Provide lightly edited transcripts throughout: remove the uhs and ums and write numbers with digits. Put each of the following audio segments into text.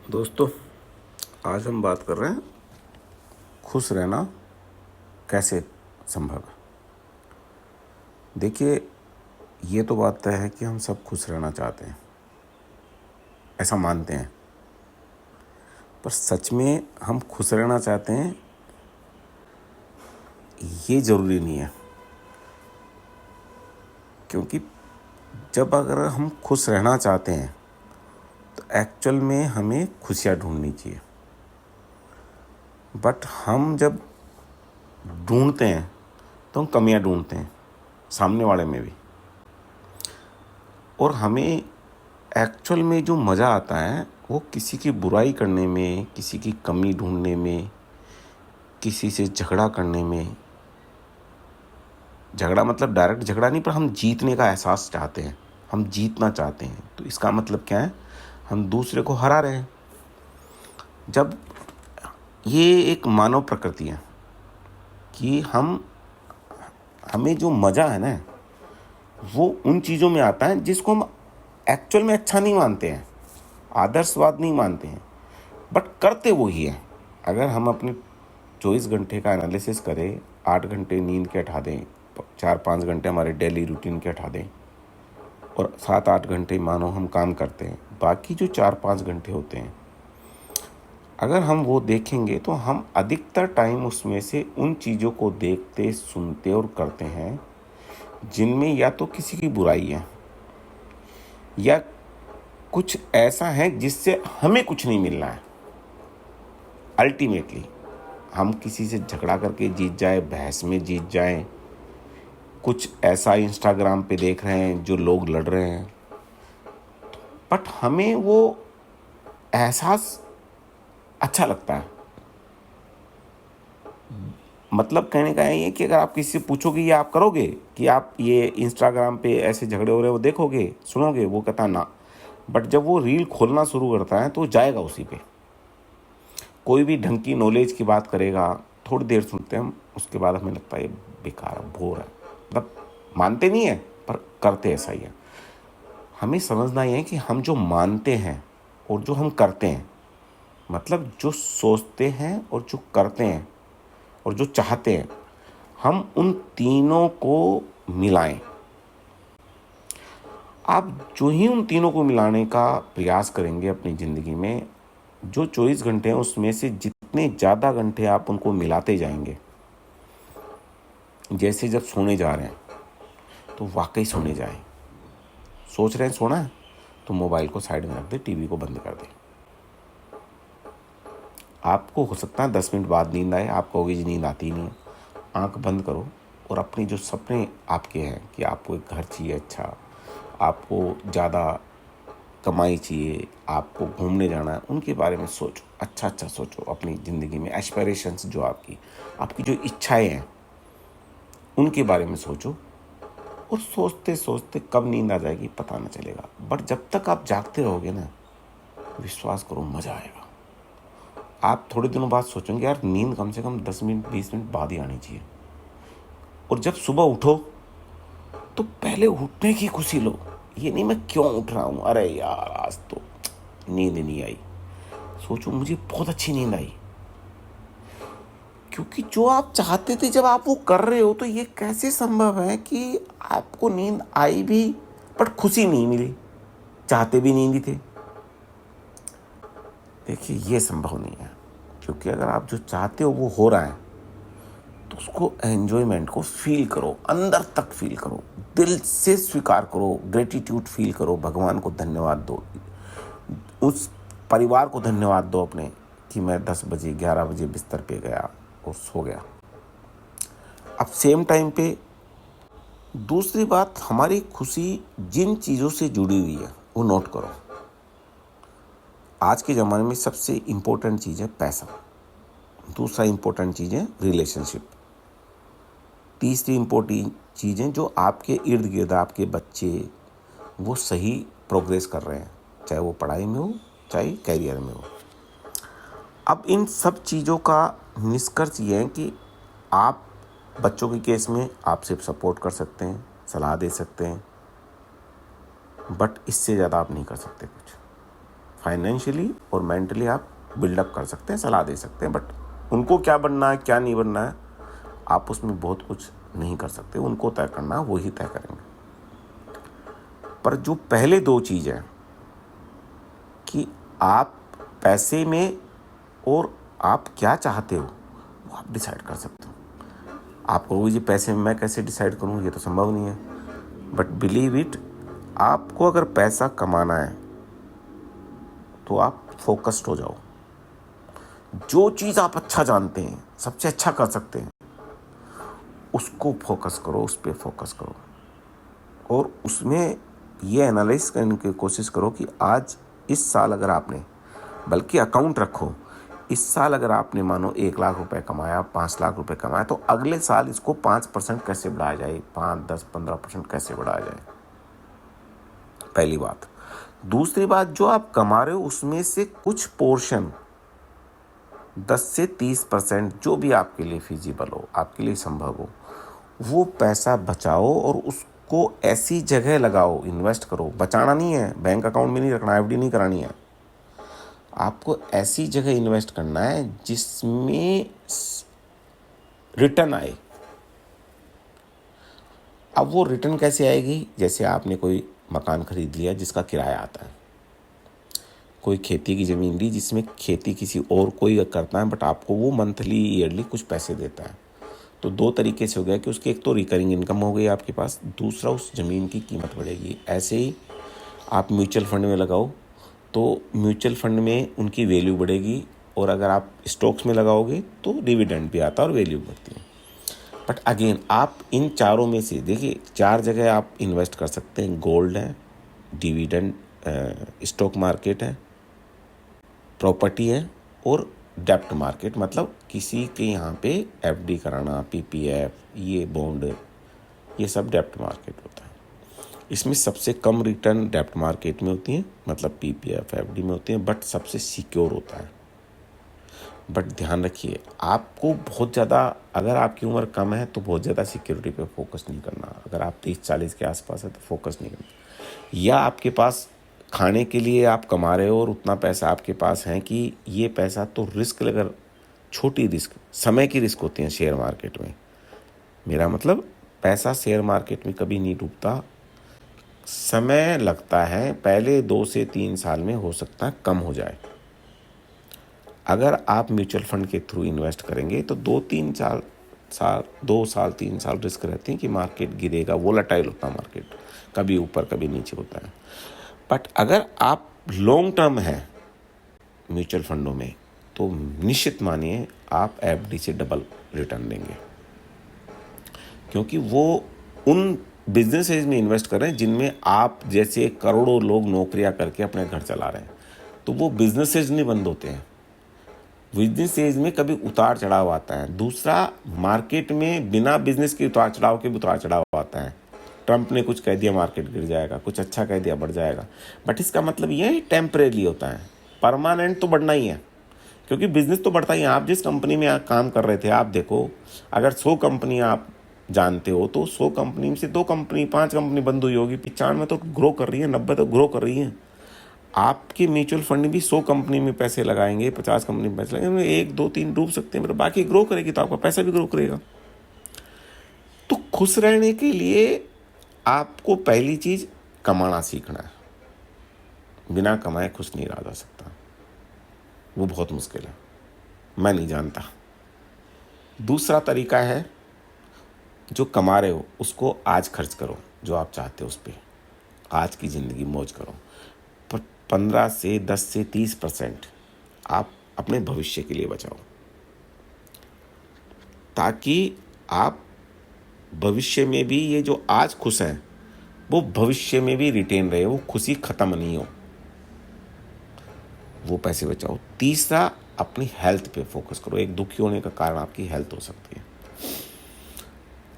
दोस्तों, आज हम बात कर रहे हैं खुश रहना कैसे संभव है। देखिए, ये तो बात तय है कि हम सब खुश रहना चाहते हैं, ऐसा मानते हैं। पर सच में हम खुश रहना चाहते हैं ये ज़रूरी नहीं है, क्योंकि जब अगर हम खुश रहना चाहते हैं तो एक्चुअल में हमें खुशियाँ ढूंढनी चाहिए। बट हम जब ढूंढते हैं तो हम कमियां ढूंढते हैं सामने वाले में भी। और हमें एक्चुअल में जो मज़ा आता है वो किसी की बुराई करने में, किसी की कमी ढूंढने में, किसी से झगड़ा करने में। झगड़ा मतलब डायरेक्ट झगड़ा नहीं, पर हम जीतने का एहसास चाहते हैं, हम जीतना चाहते हैं। तो इसका मतलब क्या है, हम दूसरे को हरा रहे हैं। जब ये एक मानव प्रकृति है कि हमें जो मज़ा है ना वो उन चीज़ों में आता है जिसको हम एक्चुअल में अच्छा नहीं मानते हैं, आदर्शवाद नहीं मानते हैं, बट करते वो ही है। अगर हम अपने 24 घंटे का एनालिसिस करें, 8 घंटे नींद के हटा दें, 4-5 घंटे हमारे डेली रूटीन के हटा दें और 7-8 घंटे मानो हम काम करते हैं, बाकी जो 4-5 घंटे होते हैं अगर हम वो देखेंगे तो हम अधिकतर टाइम उसमें से उन चीज़ों को देखते, सुनते और करते हैं जिनमें या तो किसी की बुराई है या कुछ ऐसा है जिससे हमें कुछ नहीं मिल रहा है। अल्टीमेटली हम किसी से झगड़ा करके जीत जाए, बहस में जीत जाएं, कुछ ऐसा इंस्टाग्राम पे देख रहे हैं जो लोग लड़ रहे हैं, बट हमें वो एहसास अच्छा लगता है। मतलब कहने का ये कि अगर आप किसी से पूछोगे ये आप करोगे कि आप ये इंस्टाग्राम पे ऐसे झगड़े हो रहे हो देखोगे, सुनोगे, वो कहता ना। बट जब वो रील खोलना शुरू करता है तो जाएगा उसी पे। कोई भी ढंग की नॉलेज की बात करेगा, थोड़ी देर सुनते हैं हम, उसके बाद हमें लगता है ये बेकार है, बोर है। मतलब मानते नहीं है पर करते ऐसा ही है। हमें समझना ये है कि हम जो मानते हैं और जो हम करते हैं, मतलब जो सोचते हैं और जो करते हैं और जो चाहते हैं, हम उन तीनों को मिलाएं। आप जो ही उन तीनों को मिलाने का प्रयास करेंगे अपनी ज़िंदगी में, जो 24 घंटे हैं उसमें से जितने ज़्यादा घंटे आप उनको मिलाते जाएंगे, जैसे जब सोने जा रहे हैं तो वाकई सोने जाएं। सोच रहे हैं सोना है तो मोबाइल को साइड में रख दे, टीवी को बंद कर दे। आपको हो सकता है 10 मिनट बाद नींद आए, आप कहोगे जी नींद आती नहीं है। आंख बंद करो और अपने जो सपने आपके हैं कि आपको एक घर चाहिए अच्छा, आपको ज़्यादा कमाई चाहिए, आपको घूमने जाना है, उनके बारे में सोचो। अच्छा अच्छा सोचो अपनी ज़िंदगी में। एस्पिरेशंस जो आपकी जो इच्छाएं हैं उनके बारे में सोचो। और सोचते सोचते कब नींद आ जाएगी पता ना चलेगा। बट जब तक आप जागते रहोगे ना, विश्वास करो मज़ा आएगा। आप थोड़े दिनों बाद सोचेंगे यार नींद कम से कम 10 मिनट 20 मिनट बाद ही आनी चाहिए। और जब सुबह उठो तो पहले उठने की खुशी लो, ये नहीं मैं क्यों उठ रहा हूँ, अरे यार आज तो नींद नहीं आई। सोचो मुझे बहुत अच्छी नींद आई, क्योंकि जो आप चाहते थे जब आप वो कर रहे हो, तो ये कैसे संभव है कि आपको नींद आई भी बट खुशी नहीं मिली, चाहते भी नींद ही थे। देखिए ये संभव नहीं है, क्योंकि अगर आप जो चाहते हो वो हो रहा है तो उसको एन्जॉयमेंट को फील करो, अंदर तक फील करो, दिल से स्वीकार करो, ग्रेटिट्यूड फील करो, भगवान को धन्यवाद दो, उस परिवार को धन्यवाद दो अपने कि मैं 10 बजे 11 बजे बिस्तर पे गया और सो गया। अब सेम टाइम पे दूसरी बात, हमारी खुशी जिन चीज़ों से जुड़ी हुई है वो नोट करो। आज के ज़माने में सबसे इम्पोर्टेंट चीज़ है पैसा, दूसरा इम्पोर्टेंट चीज़ है रिलेशनशिप, तीसरी इम्पोर्टेंट चीज़ें जो आपके इर्द गिर्द आपके बच्चे वो सही प्रोग्रेस कर रहे हैं, चाहे वो पढ़ाई में हो चाहे कैरियर में हो। अब इन सब चीज़ों का निष्कर्ष ये है कि आप बच्चों के केस में आप सिर्फ सपोर्ट कर सकते हैं, सलाह दे सकते हैं, बट इससे ज़्यादा आप नहीं कर सकते कुछ। फाइनेंशियली और मेंटली आप बिल्डअप कर सकते हैं, सलाह दे सकते हैं, बट उनको क्या बनना है क्या नहीं बनना है आप उसमें बहुत कुछ नहीं कर सकते। उनको तय करना है, वो ही तय करेंगे। पर जो पहले दो चीज़ है कि आप पैसे में और आप क्या चाहते हो वो आप डिसाइड कर सकते हो। आप कहोगे जी पैसे में मैं कैसे डिसाइड करूँ, ये तो संभव नहीं है, बट बिलीव इट, आपको अगर पैसा कमाना है तो आप फोकस्ड हो जाओ। जो चीज़ आप अच्छा जानते हैं, सबसे अच्छा कर सकते हैं, उसको फोकस करो, उस पर फोकस करो और उसमें ये एनालाइज करने की कोशिश करो कि आज इस साल अगर आपने, बल्कि अकाउंट रखो, इस साल अगर आपने मानो 1 लाख रुपए कमाया, 5 लाख रुपए कमाया, तो अगले साल इसको 5% कैसे बढ़ाया जाए, 5, 10, 15% कैसे बढ़ाया जाए, पहली बात। दूसरी बात, जो आप कमा रहे हो उसमें से कुछ पोर्शन 10 से 30% जो भी आपके लिए फिजिबल हो, आपके लिए संभव हो, वो पैसा बचाओ और उसको ऐसी जगह लगाओ, इन्वेस्ट करो। बचाना नहीं है, बैंक अकाउंट में नहीं रखना, एफडी नहीं करानी है, आपको ऐसी जगह इन्वेस्ट करना है जिसमें रिटर्न आए। अब वो रिटर्न कैसे आएगी, जैसे आपने कोई मकान खरीद लिया जिसका किराया आता है, कोई खेती की ज़मीन ली जिसमें खेती किसी और कोई करता है, बट आपको वो मंथली ईयरली कुछ पैसे देता है। तो दो तरीके से हो गया कि उसकी एक तो रिकरिंग इनकम हो गई आपके पास, दूसरा उस ज़मीन की कीमत बढ़ेगी। ऐसे ही आप म्यूचुअल फंड में लगाओ तो म्यूचुअल फंड में उनकी वैल्यू बढ़ेगी, और अगर आप स्टॉक्स में लगाओगे तो डिविडेंड भी आता है और वैल्यू बढ़ती है। बट अगेन आप इन चारों में से देखिए, 4 जगह आप इन्वेस्ट कर सकते हैं। गोल्ड है, डिविडेंड, स्टॉक मार्केट है, प्रॉपर्टी है और डेप्ट मार्केट, मतलब किसी के यहाँ पे एफडी कराना, पीपीएफ, ये बॉन्ड, ये सब डेप्ट मार्केट होता है। इसमें सबसे कम रिटर्न डेप्ट मार्केट में होती है, मतलब पीपीएफ एफडी में होती है, बट सबसे सिक्योर होता है। बट ध्यान रखिए, आपको बहुत ज़्यादा, अगर आपकी उम्र कम है तो बहुत ज़्यादा सिक्योरिटी पे फोकस नहीं करना। अगर आप 30-40 के आसपास है तो फोकस नहीं करना। या आपके पास खाने के लिए आप कमा रहे हो और उतना पैसा आपके पास है कि ये पैसा तो रिस्क, अगर छोटी रिस्क, समय की रिस्क होती है शेयर मार्केट में। मेरा मतलब पैसा शेयर मार्केट में कभी नहीं डूबता, समय लगता है, पहले 2 से 3 साल में हो सकता है कम हो जाए। अगर आप म्यूचुअल फंड के थ्रू इन्वेस्ट करेंगे तो 2 साल 3 साल रिस्क रहती है कि मार्केट गिरेगा, वोलेटाइल होता है मार्केट, कभी ऊपर कभी नीचे होता है। बट अगर आप लॉन्ग टर्म है म्यूचुअल फंडों में तो निश्चित मानिए आप एफडी से डबल रिटर्न देंगे, क्योंकि वो उन बिजनेसेस में इन्वेस्ट कर रहे हैं जिनमें आप जैसे करोड़ों लोग नौकरियां करके अपने घर चला रहे हैं। तो वो बिजनेसेस नहीं बंद होते हैं, बिजनेसेस में कभी उतार चढ़ाव आता है। दूसरा, मार्केट में बिना बिजनेस के उतार चढ़ाव के भी उतार चढ़ाव आता है। ट्रंप ने कुछ कह दिया मार्केट गिर जाएगा, कुछ अच्छा कह दिया बढ़ जाएगा, बट इसका मतलब ये है टेम्परेरी होता है, परमानेंट तो बढ़ना ही है, क्योंकि बिजनेस तो बढ़ता ही है। आप जिस कंपनी में काम कर रहे थे, आप देखो, अगर 100 कंपनी आप जानते हो तो 100 कंपनी में से 2 कंपनी 5 कंपनी बंद हुई होगी, 95 तो ग्रो कर रही है, 90 तो ग्रो कर रही है। आपके म्यूचुअल फंड भी 100 कंपनी में पैसे लगाएंगे, 50 कंपनी में पैसे लगाएंगे, 1, 2, 3 डूब सकते हैं, मतलब बाकी ग्रो करेगी तो आपका पैसा भी ग्रो करेगा। तो खुश रहने के लिए आपको पहली चीज कमाना सीखना है। बिना कमाए खुश नहीं रहा जा सकता, वो बहुत मुश्किल है, मैं नहीं जानता। दूसरा तरीका है, जो कमा रहे हो उसको आज खर्च करो, जो आप चाहते हो उस पर आज की ज़िंदगी मौज करो। पर 15 से 10 से 30% आप अपने भविष्य के लिए बचाओ, ताकि आप भविष्य में भी ये जो आज खुश हैं वो भविष्य में भी रिटेन रहे, वो खुशी खत्म नहीं हो, वो पैसे बचाओ। तीसरा, अपनी हेल्थ पे फोकस करो। एक दुखी होने का कारण आपकी हेल्थ हो सकती है।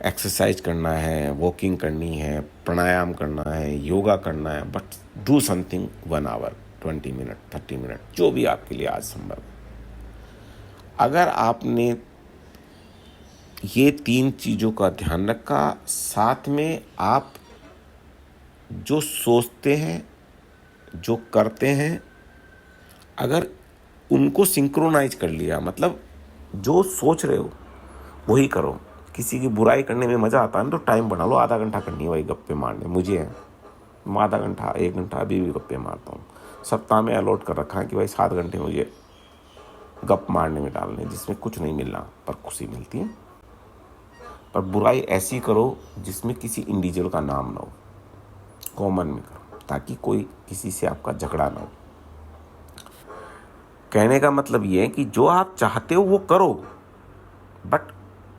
एक्सरसाइज करना है, वॉकिंग करनी है, प्राणायाम करना है, योगा करना है, but do something 1 hour, 20 minute, 30 minute, जो भी आपके लिए आज संभव है। अगर आपने ये 3 चीज़ों का ध्यान रखा, साथ में आप जो सोचते हैं, जो करते हैं, अगर उनको सिंक्रोनाइज कर लिया, मतलब जो सोच रहे हो वही करो। किसी की बुराई करने में मज़ा आता है ना, तो टाइम बढ़ा लो, आधा घंटा करनी है भाई गप्पे मारने। मुझे है, मैं आधा घंटा 1 घंटा अभी भी गप्पे मारता हूँ। सप्ताह में अलॉट कर रखा है कि भाई 7 घंटे मुझे गप मारने में डालने, जिसमें कुछ नहीं मिलना पर खुशी मिलती है। पर बुराई ऐसी करो जिसमें किसी इंडिविजुअल का नाम ना हो, कॉमन में करो, ताकि कोई किसी से आपका झगड़ा ना हो। कहने का मतलब ये है कि जो आप चाहते हो वो करो, बट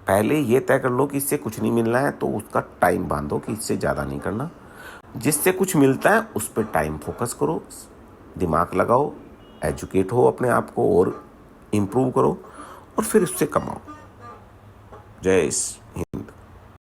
पहले ये तय कर लो कि इससे कुछ नहीं मिलना है, तो उसका टाइम बांधो कि इससे ज़्यादा नहीं करना। जिससे कुछ मिलता है उस पर टाइम फोकस करो, दिमाग लगाओ, एजुकेट हो अपने आप को और इम्प्रूव करो, और फिर उससे कमाओ। जय हिंद।